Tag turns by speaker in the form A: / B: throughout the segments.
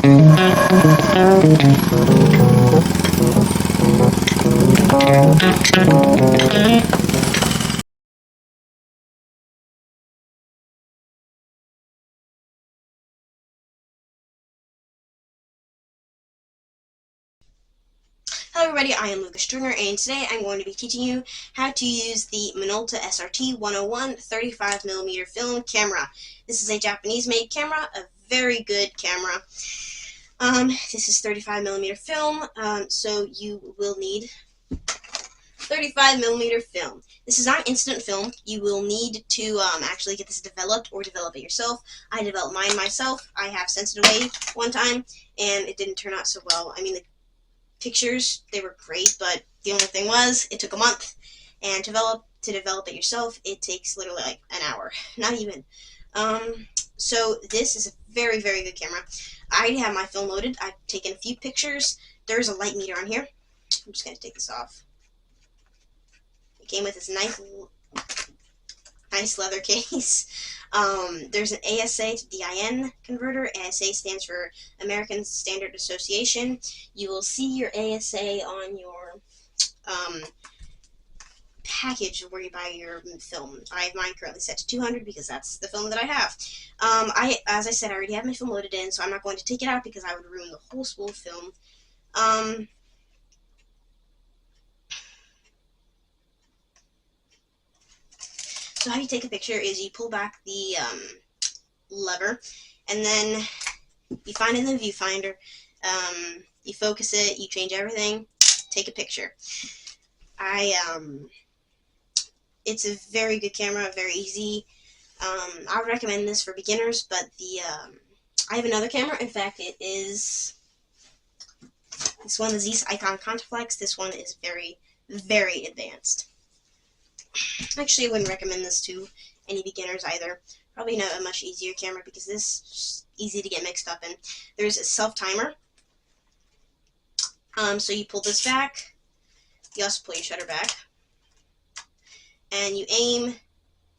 A: Hello everybody, I am Lucas Stringer, and today I'm going to be teaching you how to use the Minolta SRT 101 35mm film camera. This is a Japanese-made camera, a very good camera. This is 35mm film, so you will need 35mm film. This is not instant film. You will need to actually get this developed or develop it yourself. I developed mine myself. I have sent it away one time, and it didn't turn out so well. I mean, the pictures, they were great, but the only thing was it took a month, and to develop it yourself, it takes literally like an hour, not even. So this is a very, very good camera. I already have my film loaded. I've taken a few pictures. There's a light meter on here. I'm just going to take this off. It came with this nice leather case. There's an ASA to DIN converter. ASA stands for American Standard Association. You will see your ASA on your package where you buy your film. I have mine currently set to 200 because that's the film that I have. As I said, I already have my film loaded in, so I'm not going to take it out because I would ruin the whole spool of film. So how you take a picture is you pull back the lever, and then you find it in the viewfinder, you focus it, you change everything, take a picture. It's a very good camera, very easy. I would recommend this for beginners, but I have another camera. In fact, it is this one, the Zeiss Icon Contaflex. This one is very, very advanced. Actually, I wouldn't recommend this to any beginners either. Probably not a much easier camera because this is easy to get mixed up in. There's a self-timer. So you pull this back. You also pull your shutter back. And you aim,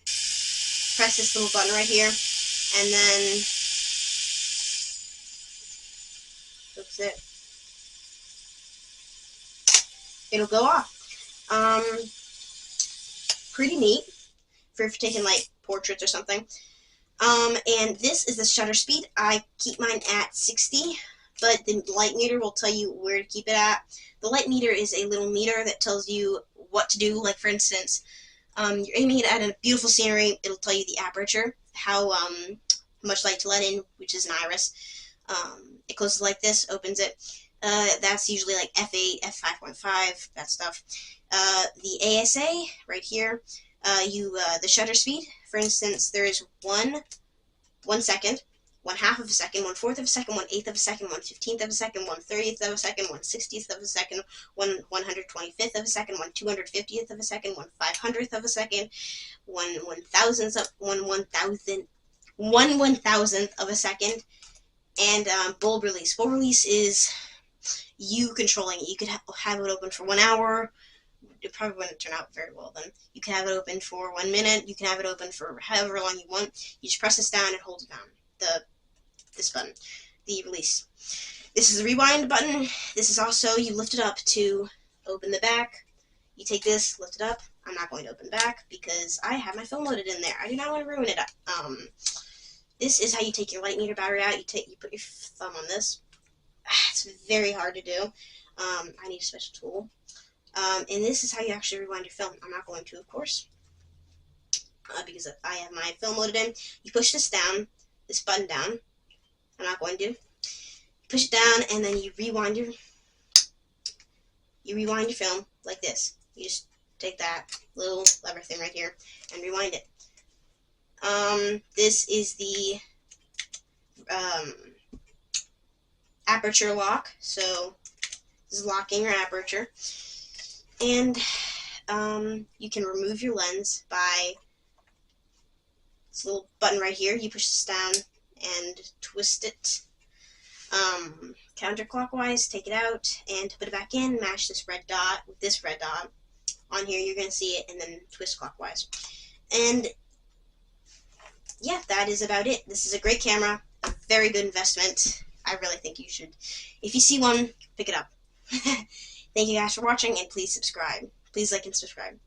A: press this little button right here, and then oops, it'll go off. Pretty neat for taking like portraits or something. And this is the shutter speed. I keep mine at 60, but the light meter will tell you where to keep it at. The light meter is a little meter that tells you what to do. Like for instance, you're aiming it at a beautiful scenery, it'll tell you the aperture, how much light to let in, which is an iris. It closes like this, opens it. That's usually like f8, f5.5, that stuff. The ASA right here, the shutter speed, for instance, there is 1 second, 1/2 of a second, 1/4 of a second, 1/8 of a second, 1/15 of a second, 1/30th of a second, 1/60th of a second, 1/125th of a second, 1/250th of a second, 1/500th of a second, 1/1000th of a second, and bulb release. Bulb release is you controlling it. You could have it open for 1 hour. It probably wouldn't turn out very well then. You can have it open for 1 minute. You can have it open for however long you want. You just press this down and hold it down. This button, the release. This is the rewind button. This is also, you lift it up to open the back. You take this, lift it up. I'm not going to open the back because I have my film loaded in there. I do not want to ruin it. This is how you take your light meter battery out. You put your thumb on this. It's very hard to do. I need a special tool. And this is how you actually rewind your film. I'm not going to, of course, because I have my film loaded in. You push this down, this button down. I'm not going to. You push it down, and then you rewind your film like this. You just take that little lever thing right here and rewind it. This is the aperture lock. So this is locking your aperture. And you can remove your lens by this little button right here. You push this down and twist it counterclockwise, take it out, and to put it back in, mash this red dot with this red dot. On here you're going to see it, and then twist clockwise. And yeah, that is about it. This is a great camera, a very good investment. I really think you should. If you see one, pick it up. Thank you guys for watching, and please subscribe. Please like and subscribe.